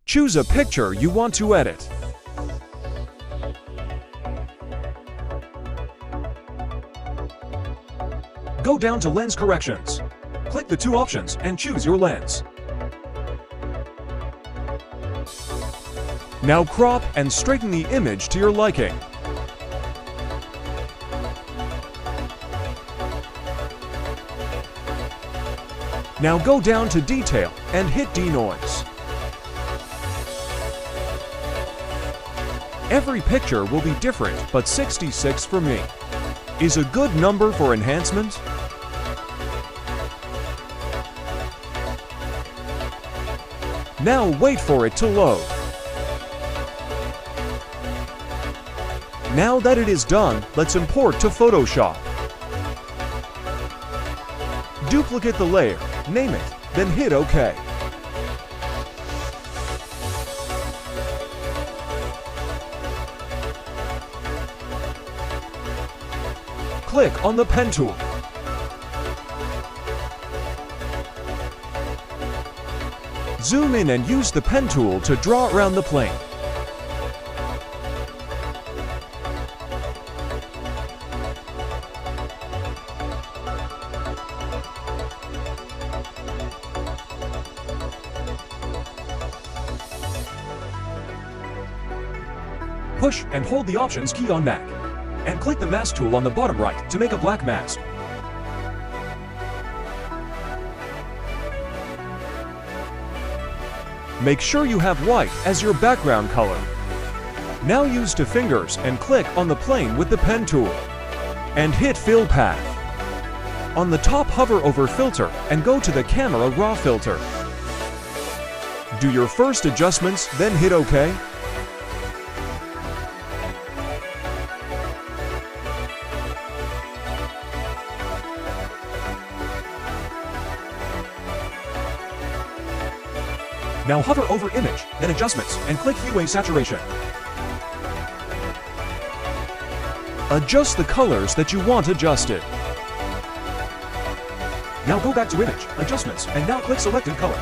Choose a picture you want to edit. Go down to Lens Corrections. Click the two options and choose your lens. Now crop and straighten the image to your liking. Now go down to Detail and hit Denoise. Every picture will be different, but 66 for me is a good number for enhancement. Now wait for it to load. Now that it is done, let's import to Photoshop. Duplicate the layer, name it, then hit OK. Click on the pen tool. Zoom in and use the pen tool to draw around the plane. Push and hold the Options key on Mac, and click the Mask tool on the bottom right to make a black mask. Make sure you have white as your background color. Now use two fingers and click on the plane with the pen tool, and hit Fill Path. On the top, hover over Filter and go to the Camera Raw filter. Do your first adjustments, then hit OK. Now hover over Image, then Adjustments, and click Hue Saturation. Adjust the colors that you want adjusted. Now go back to Image, Adjustments, and now click Selected Color.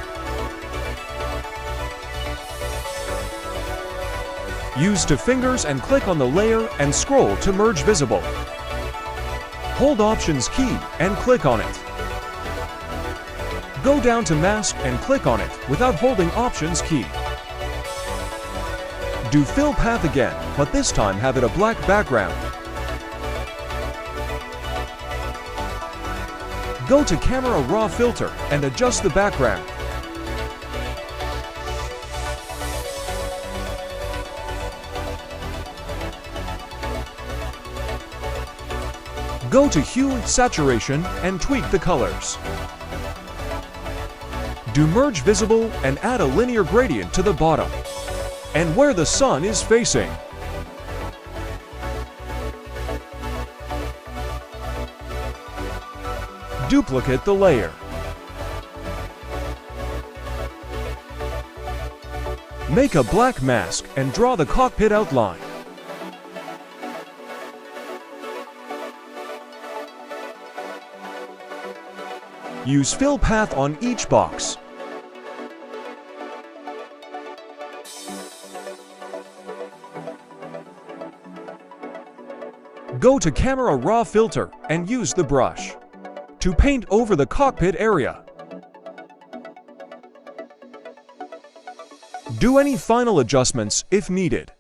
Use two fingers and click on the layer and scroll to Merge Visible. Hold Options key and click on it. Go down to Mask and click on it without holding Options key. Do Fill Path again, but this time have it a black background. Go to Camera Raw filter and adjust the background. Go to Hue Saturation and tweak the colors. Do Merge Visible and add a linear gradient to the bottom and where the sun is facing. Duplicate the layer. Make a black mask and draw the cockpit outline. Use Fill Path on each box. Go to Camera Raw filter and use the brush to paint over the cockpit area. Do any final adjustments if needed.